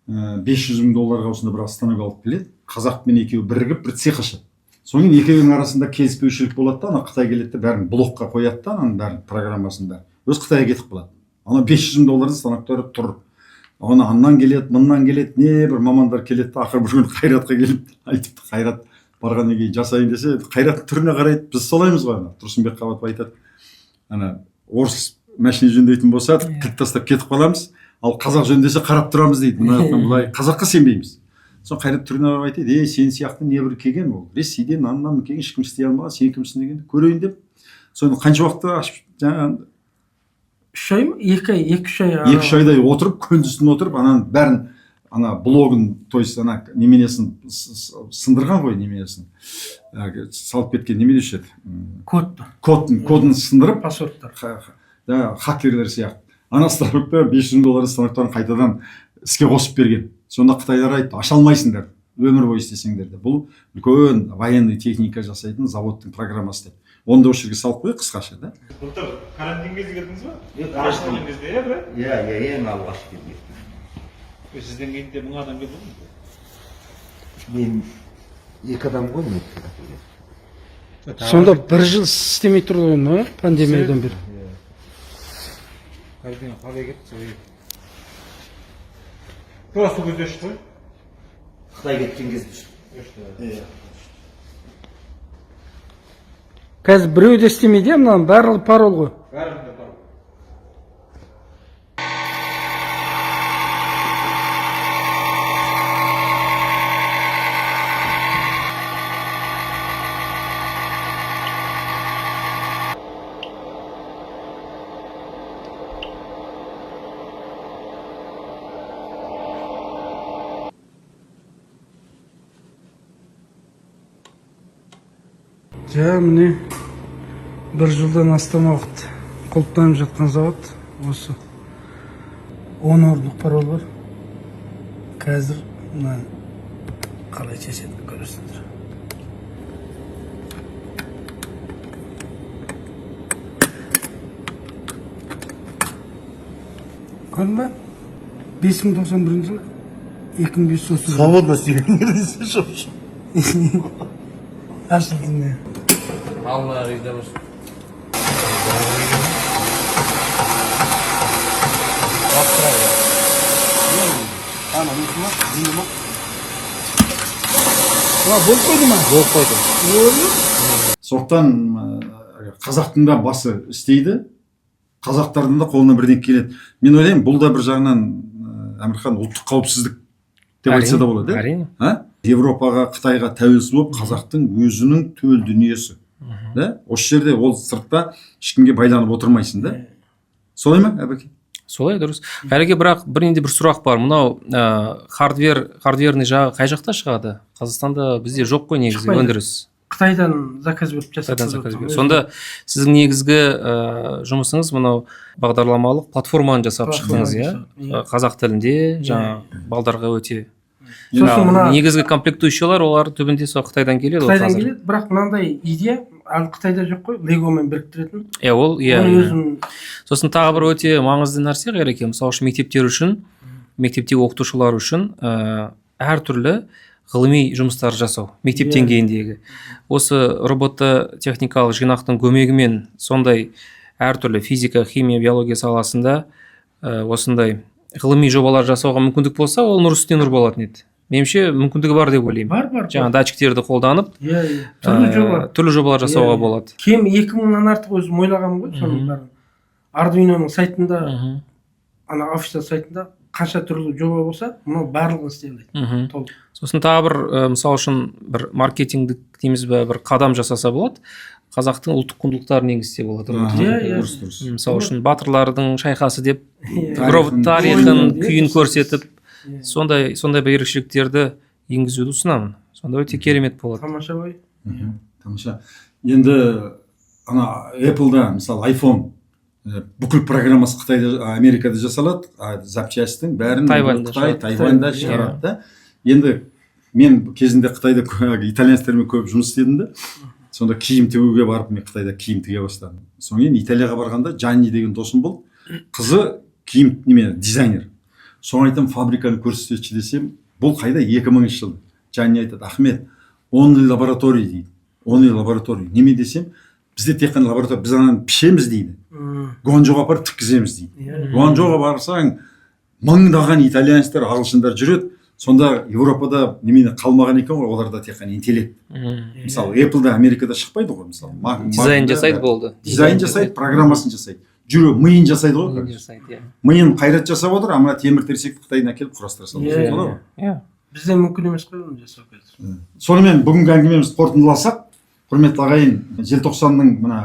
500 мың долларға осында бір остановка алып келеді. Қазақпен екеуі бірігіп бір цех ашады. Содан кейін екеуінің арасында келіспеушілік болады да, ана Қытай келеді де бәрін блокқа қояды да, ананың бәрін программасын бәрін. Өз Қытайға кетіп қалады. Ана 500 мың доллардың станоктары тұр. Оны аннан келеді, мыннан келеді, не бір мамандар келеді де, ақыры бір күні Қайратқа келіп айтыпты. Қайрат барғаннан кейін жасайын десе, Қайраттың түріне қарайды, біз солаймыз ғой. Тұрсынбек Қабатов айтады. Ана орыс машина жөндейтін болса, кілт тастап кетіп қаламыз. Ал қазақ жөндесе қарап тұрамыз дейді. Бұлай қазаққа сенбейміз. Соң Қайрат түріне қарап айтады, сен сияқты не бір келген ол. Ресейден аннан келген, ешкім істей алмаған, сен кімсің дегенде көрейін деп. Соны қанша уақытта ашып, жаңағы 3 ай ма? 2 ай, 2-3 ай. 2-3 айдай отырып, күндізін отырып, ананың бәрін, ана блогын, то есть ана неменесін сындырған ғой, неменесін. Салып кеткен неме деуші еді. Кодын сындырып, паспорттар. Хакерлер сияқты. Ана станокта 500 мың доллар станоктарын қайтадан іске қосып берген. Сонда Қытайлар айтты, аша алмайсыңдар, өмір бойы істесеңдер де. Бұл үлкен военный техника жасайтын заводтың программасы деп. Оны да осы жерге салып қойып қысқаша да. Былтыр карантин кезде келдіңіз ба? Карантин кезде иә, Иә, ең алғаш келген. Сізден кейін де 1000 адам келді ме? Мен 2 адам ғой мен. Сонда 1 жыл істемей тұрды ғой, пандемиядан бері. Карантин қалай кетті? Просто көзде шықты ғой? Қытай кеткен кезде шықты. Қазір біреу де істемейді, мынаның барлығы парол ғой. Бәрінде бар. Міне 1 жылдан астам уақыт құлыптанып жатқан завод. Осы 10 орындық парол бар. Қазір мына қалай шешетінін көресіңдер. Көрдің ба? 5091 жылы 2530. Свободно істеген кересі жоқ. Ашылды не? Алла риза болсын. Болып қойды ма? Болып қойды. Соқтан қазақтың да басы істейді, қазақтардың да қолына бірден келеді. Мен ойлаймын, бұл да бір жағынан Әмірхан ұлттық қауіпсіздік деп айтса да болады. Әрине. Европаға, Қытайға тәуелсіз болып, қазақтың өзінің төл дүниесі. Осы жерде ол сыртта ешкімге байланып отырмайсың да. Солай ма, әбеке? Солай, дұрыс. Әлеге бірақ бірінде бір сұрақ бар. Мынау хардверный жағы қай жақта шығады? Қазақстанда бізде жоқ қой негізі өндіріс. Қытайдан заказ беріп жасап. Сонда сіздің негізгі жұмысыңыз мынау бағдарламалық платформаны жасап шықтыңыз, иә? Қазақ тілінде, жаңа балдарға өте. Негізгі комплектующиялар олар түбінде сол Қытайдан келеді. Қытайдан келеді, бірақ мынандай идея ал Қытайда жоқ қой, легомен біріктіретін. Ол сосын тағы бір өте маңызды нәрсе Қайреке, мысалы үшін мектептер үшін, мектептегі оқытушылар үшін әртүрлі ғылыми жұмыстар жасау, мектеп деңгейіндегі. Осы робототехникалық жинақтың көмегімен сондай әртүрлі физика, химия, биология саласында осындай ғылыми жобалар жасауға мүмкіндік болса, ол нұр үстіне нұр болатын еді. Меніңше мүмкіндігі бар деп ойлаймын. Бар. Жаңа датчиктерді қолданып, түрлі жобалар жасауға болады. Кем 2000-нан артық өзім ойлағам ғой, соның бәрін. Ардуиноның сайтында, ана официал сайтында қанша түрлі жоба болса, мұны барлығын істей алады. Сосын тағы бір, мысалы үшін бір маркетингдік дейміз бе, бір қадам жасаса болады. Қазақтың ұлттық құндылықтарын енгізсе болады. Мысалы үшін батырлардың шайқасы деп тарихын, күйін көрсетіп, сондай бір ерекшеліктерді енгізуді ұсынамын. Сонда өте керемет болады. Тамаша ғой. Тамаша. Енді ана Apple-да, мысалы iPhone бүкіл программасы Қытайда, Америкада жасалады, запчастың бәрін Қытай, Тайваньда шығарады. Енді мен кезінде Қытайда итальянецтермен көп жұмыс істедім де. Сонда киім тігуге барып мен Қытайда киім тіге бастадым. Содан кейін Италияға барғанда Жанни деген досым болды. Қызы киім дизайнер. Соны айтам, фабриканы көрсетші десем, бұл қайда 2000 жыл. Жанни айтады, Ахмет, 10 лабораторий дейді. 10 лабораторий. Неме десем, бізде тек қана лаборатория, біз ананы пішеміз дейді. Гуанчжоуға апарып тіккіземіз дейді. Гуанчжоуға барсаң, мыңдаған итальянецтер, ағылшындар жүреді. Сонда Европада немене қалмаған екен ғой, оларда тек қана интеллект. Мысалы, Apple'да Америкада шықпайды ғой, мысалы. Дизайн жасайды болды. Дизайн жасайды, программасын жасайды. Жүрі миын жасайды ғой. Миын қайрат жасап отыр, ана темір терсекті Қытайдан әкеліп құрастыра салады. Бізде мүмкін емес қой оны жасау керек. Сонымен бүгінгі әңгімемізді қорытындыласақ, құрметті ағайын, желтоқсанның мына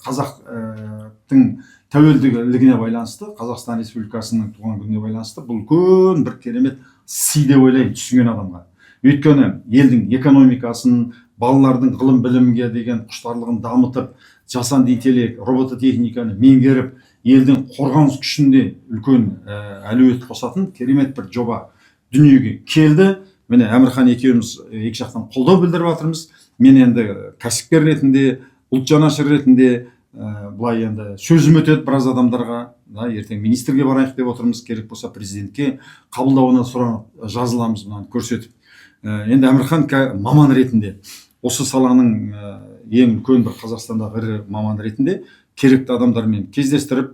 қазақтың тәуелсіздігіне байланысты, Қазақстан Республикасының туған күніне байланысты бұл үлкен бір керемет сый деп ойлаймын түсінген адамға. Өйткені елдің экономикасын, балалардың ғылым білімге деген құштарлығын дамытып, жасанды интеллект, робототехниканы меңгеріп, елдің қорғаныс күшінде үлкен әлеует қосатын керемет бір жоба дүниеге келді. Міне Әмірхан екеуміз екі жақтан қолдау білдіріп жатырмыз. Мен енді кәсіпкер ретінде, ұлт жанашыр ретінде былай енді сөзім өтеді біраз адамдарға, ертең министрге барайық деп отырмыз, керек болса президентке қабылдауына сұранып жазыламыз мынаны көрсетіп. Енді Әмірхан маман ретінде, осы саланың ең үлкен бір Қазақстандағы ірі маман ретінде керекті адамдармен кездестіріп,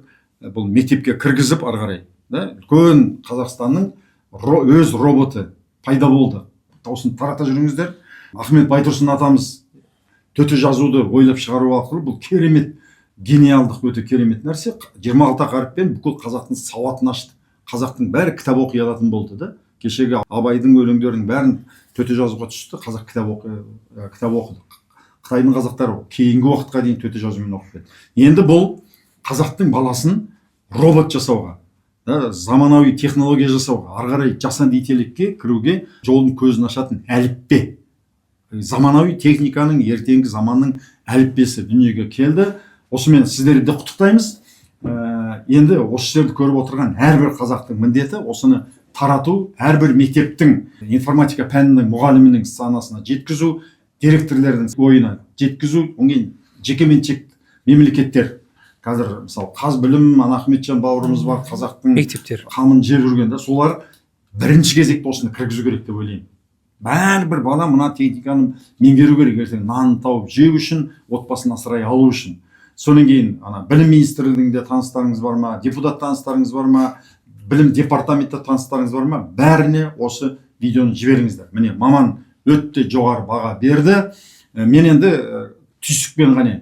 бұл мектепке кіргізіп ары қарай, үлкен Қазақстанның өз роботы пайда болды. Осыны тарата жүріңіздер. Ахмет Байтұрсын атамыз төте жазуды ойлап шығару арқылы бұл керемет, гениалдық, өте керемет нәрсе. 26 қаріппен бүкіл қазақтың сауатын ашты. Қазақтың бәрі кітап оқи алатын болды да. Кешегі Абайдың өлеңдерінің бәрін төте жазуға түсті, қазақ кітап оқыды. Қытайдың қазақтары кейінгі уақытқа дейін төте жазумен оқып кетті. Енді бұл қазақтың баласын робот жасауға, заманауи технология жасауға, ары қарай жасанды интеллектке кіруге жолын көзін ашатын әліппе. Заманауи техниканың ертеңгі заманның әліппесі дүниеге келді. Осымен сіздерді құттықтаймыз. Енді осы жерді көріп отырған әрбір қазақтың міндеті осыны тарату, әрбір мектептің информатика пәнінің мұғалімінің санасына жеткізу, директорлердің ойына жеткізу, оңген жекеменшік мемлекеттер. Қазір мысалы Қазбілім, Ахметжан бауырымыз бар, қазақтың мектептер қамын жеп жүрген, солар бірінші кезекте осыны кіргізу керек деп ойлаймын. Бәрібір бала мына техниканы меңгеру керек, ертең нанын тауып жеу үшін, отбасын асырай алу үшін. Содан кейін білім министрлігінде таныстарыңыз бар ма, депутат таныстарыңыз бар ма, білім департаменті таныстарыңыз бар ма, бәріне осы видеоны жіберіңіздер. Міне маман өте жоғары баға берді. Мен енді түйсікпен ғана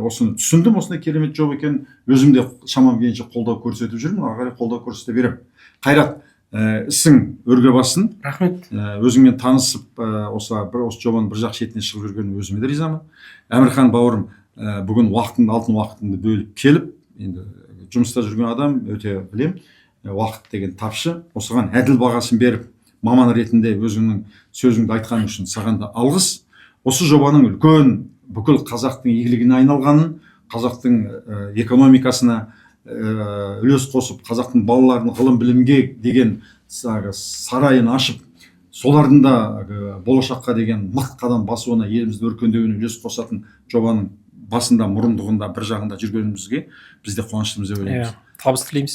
осыны түсіндім, осындай керемет жоба екен. Өзім де шамам келгенше қолдау көрсетіп жүрмін, ары қарай қолдау көрсете беремін. Қайрат, ісің өрге бассын. Рахмет. Өзіңмен танысып, осы жобаның бір жақ шетіне шығып жүрген өзіме де ризамын. Әмірхан бауырым, бүгін алтын уақытыңды бөліп келіп, енді жұмыста жүрген адам, өте білем, уақыт деген тапшы. Осыған әділ бағасын беріп, маман ретінде өзіңнің сөзіңді айтқаның үшін саған да алғыс. Осы жобаның үлкен бүкіл қазақтың игілігіне айналғанын, қазақтың экономикасына үлес қосып, қазақтың балаларын ғылым білімге деген сарайын ашып, солардың да болашаққа деген мықты қадам басуына, елімізді өркендеуіне үлес қосатын жобаның басында, мұрындығында, бір жағында жүргенімізге біз де қуаныштымыз деп ойлаймыз. Табыс тілейміз.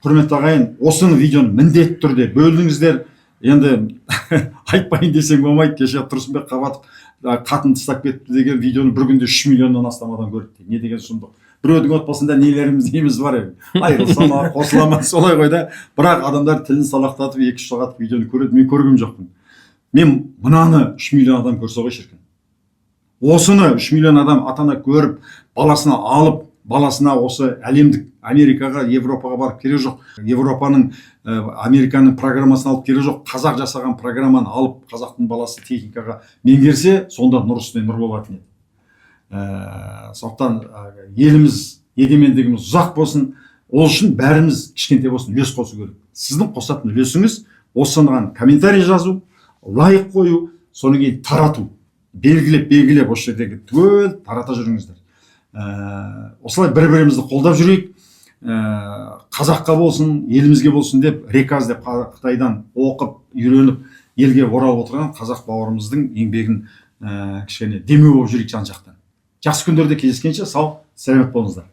Құрметті ағайын, осыны видеоны міндетті түрде бөлдіңіздер. Енді айтпайын десең болмайды, кеше Тұрсынбек Қабатов қатын тастап кетті деген видеоны бір күнде 3 миллионнан астам адам көріпті. Не деген сұмдық. Біреудің отбасында нелеріміз неміз бар еді. Айырылса ма, қосыла ма, солай ғой да. Бірақ адамдар тілін салақтатып 2-3 сағат видеоны көреді. Мен көргім жоқпын. Мен мынаны 3 миллион адам көрсе ғой шіркін. Осыны 3 миллион адам атана көріп, баласына алып, баласына осы әлемдік Америкаға, Европаға барып керек жоқ. Европаның, Американың программасын алып керек жоқ. Қазақ жасаған программаны алып, қазақтың баласы техникаға меңгерсе, сонда нұр үстіне нұр болатын еді. Сондықтан еліміз, егемендігіміз ұзақ болсын. Ол үшін бәріміз кішкентай болсын, үлес қосу керек. Сіздің қосатын үлесіңіз осыған комментарий жазу, лайк қою, содан кейін тарату. Белгілеп осы жердегі түгел тарата жүріңіздер. Осылай бір-бірімізді қолдап жүрейік. қазаққа болсын, елімізге болсын деп реказ деп Қытайдан оқып, үйреніп, елге оралып отырған қазақ бауырымыздың еңбегін кішкене демеу болып жүрейік жан жақтан. Жақсы күндерде кездескенше сау, сәлемет болыңыздар.